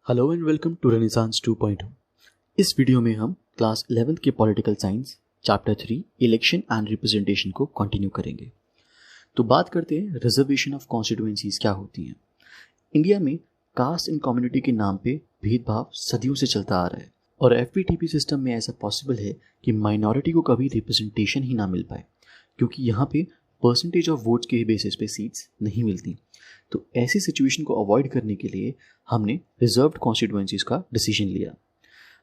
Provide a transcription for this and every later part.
Hello and welcome to Renaissance 2.0। इस video में हम क्लास 11th के political science chapter 3 election and representation को कंटिन्यू करेंगे। तो बात करते हैं रिजर्वेशन ऑफ कॉन्स्टिट्यूएंसीज क्या होती हैं। इंडिया में कास्ट एंड कम्युनिटी के नाम पे भेदभाव सदियों से चलता आ रहा है और एफपीटीपी सिस्टम में ऐसा पॉसिबल है कि माइनॉरिटी को कभी रिप्रेजेंटेशन ही ना मिल पाए, क्योंकि यहाँ पे परसेंटेज ऑफ वोट्स के बेसिस पे सीट्स नहीं मिलती। तो ऐसी सिचुएशन को अवॉइड करने के लिए हमने रिजर्व्ड कॉन्स्टिट्यूएंसीज का डिसीजन लिया।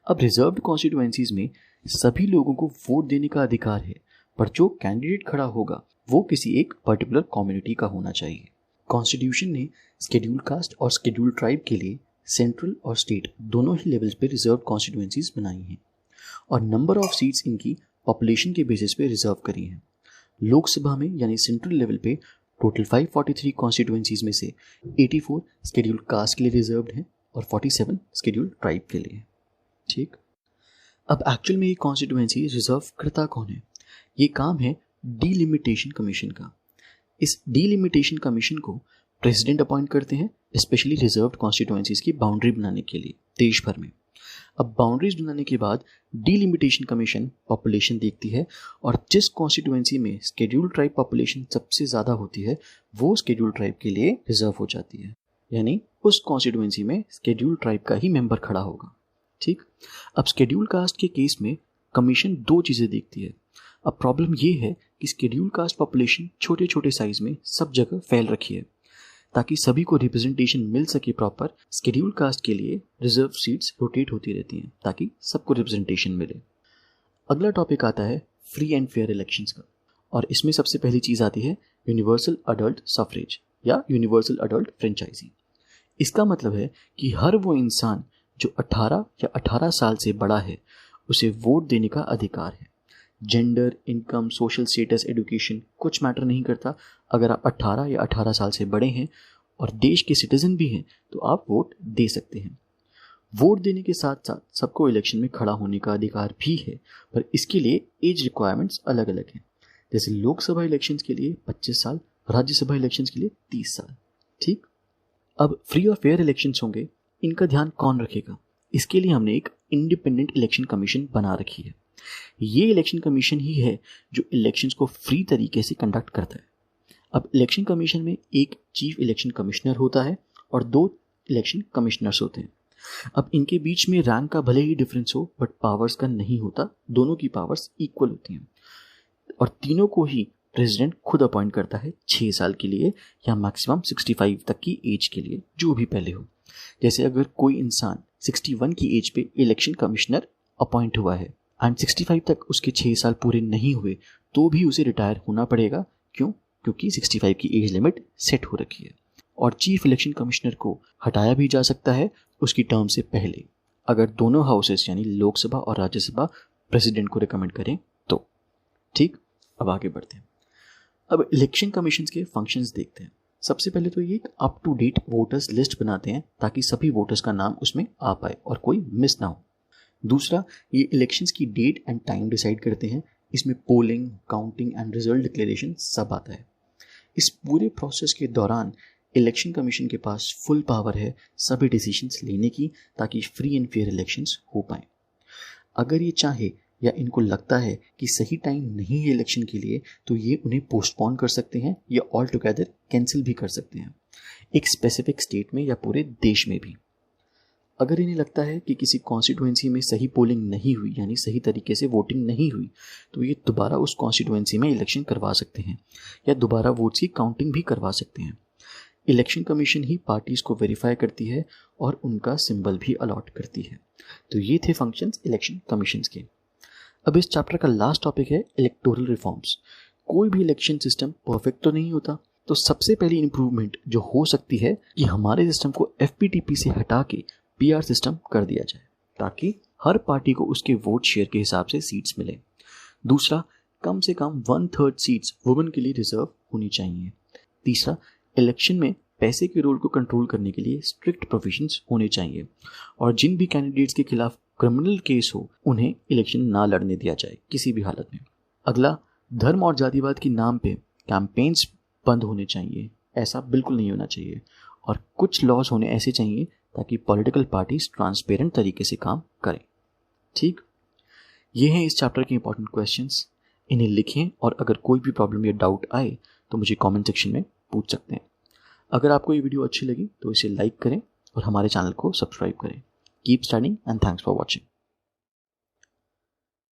अब रिजर्व्ड कॉन्स्टिट्यूएंसीज में सभी लोगों को वोट देने का अधिकार है, पर जो कैंडिडेट खड़ा होगा वो किसी एक पर्टिकुलर कम्युनिटी का होना चाहिए। कॉन्स्टिट्यूशन ने शेड्यूल कास्ट और शेड्यूल ट्राइब के लिए सेंट्रल और स्टेट दोनों ही लेवल्स पे रिजर्व कॉन्स्टिट्यूएंसीज बनाई हैं और नंबर ऑफ सीट्स इनकी पॉपुलेशन के बेसिस पे रिजर्व करी हैं। लोकसभा में यानी सेंट्रल लेवल पे टोटल 543 कॉन्स्टिट्यूएंसीज में से 84 शेड्यूल कास्ट के लिए रिजर्व्ड हैं और 47 शेड्यूल ट्राइब के लिए। ठीक, अब एक्चुअल में ये कॉन्स्टिट्यूएंसी रिजर्व करता कौन है? ये काम है डीलिमिटेशन कमीशन का। इस डीलिमिटेशन कमीशन को प्रेसिडेंट अपॉइंट करते हैं, स्पेशली रिजर्व्ड कॉन्स्टिट्यूएंसीज की बाउंड्री बनाने के लिए देश भर में। अब बाउंड्रीज बनाने के बाद डीलिमिटेशन कमीशन पॉपुलेशन देखती है और जिस कॉन्स्टिट्यूएंसी में शेड्यूल ट्राइब पॉपुलेशन सबसे ज़्यादा होती है वो शेड्यूल ट्राइब के लिए रिजर्व हो जाती है, यानी उस कॉन्स्टिट्यूएंसी में शेड्यूल ट्राइब का ही मेंबर खड़ा होगा। ठीक, अब शेड्यूल कास्ट के केस में कमीशन दो चीज़ें देखती है। अब प्रॉब्लम ये है कि शेड्यूल कास्ट पॉपुलेशन छोटे छोटे साइज में सब जगह फैल रखी है। ताकि सभी को रिप्रेजेंटेशन मिल सके प्रॉपर, शेड्यूल कास्ट के लिए रिजर्व सीट्स रोटेट होती रहती हैं ताकि सबको रिप्रेजेंटेशन मिले। अगला टॉपिक आता है फ्री एंड फेयर इलेक्शंस का, और इसमें सबसे पहली चीज़ आती है यूनिवर्सल अडल्ट सफरेज या यूनिवर्सल अडल्ट फ्रेंचाइजी। इसका मतलब है कि हर वो इंसान जो 18 या 18 साल से बड़ा है उसे वोट देने का अधिकार है। Gender, income, social status, education कुछ मैटर नहीं करता। अगर आप 18 या 18 साल से बड़े हैं और देश के सिटीजन भी हैं तो आप वोट दे सकते हैं। वोट देने के साथ साथ सबको इलेक्शन में खड़ा होने का अधिकार भी है, पर इसके लिए एज रिक्वायरमेंट्स अलग अलग हैं। जैसे लोकसभा इलेक्शंस के लिए 25 साल, राज्यसभा इलेक्शंस के लिए 30 साल। ठीक, अब फ्री और फेयर इलेक्शंस होंगे, इनका ध्यान कौन रखेगा? इसके लिए हमने एक इंडिपेंडेंट इलेक्शन कमीशन बना रखी है। ये इलेक्शन कमीशन ही है जो इलेक्शंस को फ्री तरीके से कंडक्ट करता है। अब इलेक्शन कमीशन में एक चीफ इलेक्शन कमिश्नर होता है और 2 इलेक्शन कमिश्नर्स होते हैं। अब इनके बीच में रैंक का भले ही डिफरेंस हो बट पावर्स का नहीं होता, दोनों की पावर्स इक्वल होती हैं और तीनों को ही प्रेसिडेंट खुद अपॉइंट करता है 6 साल के लिए या मैक्सिमम 65 तक की एज के लिए, जो भी पहले हो। जैसे अगर कोई इंसान 61 की एज पे इलेक्शन कमिश्नर अपॉइंट हुआ है एंड 65 तक उसके 6 साल पूरे नहीं हुए तो भी उसे रिटायर होना पड़ेगा। क्यों? क्योंकि 65 की एज लिमिट सेट हो रखी है। और चीफ इलेक्शन कमिश्नर को हटाया भी जा सकता है उसकी टर्म से पहले, अगर दोनों हाउसेस यानी लोकसभा और राज्यसभा प्रेसिडेंट को रिकमेंड करें तो। ठीक, अब आगे बढ़ते हैं। अब इलेक्शन कमीशन के फंक्शंस देखते हैं। सबसे पहले तो ये एक up to date voters list बनाते हैं ताकि सभी वोटर्स का नाम उसमें आ पाए और कोई मिस ना हो। दूसरा, ये इलेक्शंस की डेट एंड टाइम डिसाइड करते हैं। इसमें polling, counting and result declaration सब आता है। इस पूरे प्रोसेस के दौरान इलेक्शन कमीशन के पास फुल पावर है सभी डिसीजंस लेने की ताकि फ्री एंड फेयर इलेक्शंस हो पाएं। अगर ये चाहे या इनको लगता है कि सही टाइम नहीं है इलेक्शन के लिए तो ये उन्हें पोस्टपोन कर सकते हैं या ऑल टुगेदर कैंसिल भी कर सकते हैं, एक स्पेसिफिक स्टेट में या पूरे देश में भी। अगर इन्हें लगता है कि किसी कॉन्स्टिट्यूएंसी में सही पोलिंग नहीं हुई यानी सही तरीके से वोटिंग नहीं हुई तो ये दोबारा उस कॉन्स्टिट्यूएंसी में इलेक्शन करवा सकते हैं या दोबारा वोट्स की काउंटिंग भी करवा सकते हैं। इलेक्शन कमीशन ही पार्टीज को वेरीफाई करती है और उनका सिंबल भी अलॉट करती है। तो ये थे फंक्शंस इलेक्शन कमीशंस के। अब इस चैप्टर का लास्ट टॉपिक है इलेक्टोरल रिफॉर्म्स। कोई भी इलेक्शन सिस्टम परफेक्ट तो नहीं होता, तो सबसे पहली इंप्रूवमेंट जो हो सकती है कि हमारे सिस्टम को एफपीटीपी से हटा के पीआर सिस्टम कर दिया जाए ताकि हर पार्टी को उसके वोट शेयर के हिसाब से सीट्स मिले। दूसरा, कम से कम 1/3 सीट्स वुमेन के लिए रिजर्व होनी चाहिए। तीसरा, इलेक्शन में पैसे के रोल को कंट्रोल करने के लिए स्ट्रिक्ट प्रोविजंस होने चाहिए और जिन भी कैंडिडेट्स के खिलाफ क्रिमिनल केस हो उन्हें इलेक्शन ना लड़ने दिया जाए किसी भी हालत में। अगला, धर्म और जातिवाद के नाम पे कैंपेन्स बंद होने चाहिए, ऐसा बिल्कुल नहीं होना चाहिए। और कुछ लॉज होने ऐसे चाहिए ताकि पॉलिटिकल पार्टीज ट्रांसपेरेंट तरीके से काम करें। ठीक, ये हैं इस चैप्टर के इंपॉर्टेंट क्वेश्चंस। इन्हें लिखें और अगर कोई भी प्रॉब्लम या डाउट आए तो मुझे कमेंट सेक्शन में पूछ सकते हैं। अगर आपको ये वीडियो अच्छी लगी तो इसे लाइक करें और हमारे चैनल को सब्सक्राइब करें। Keep studying and thanks for watching.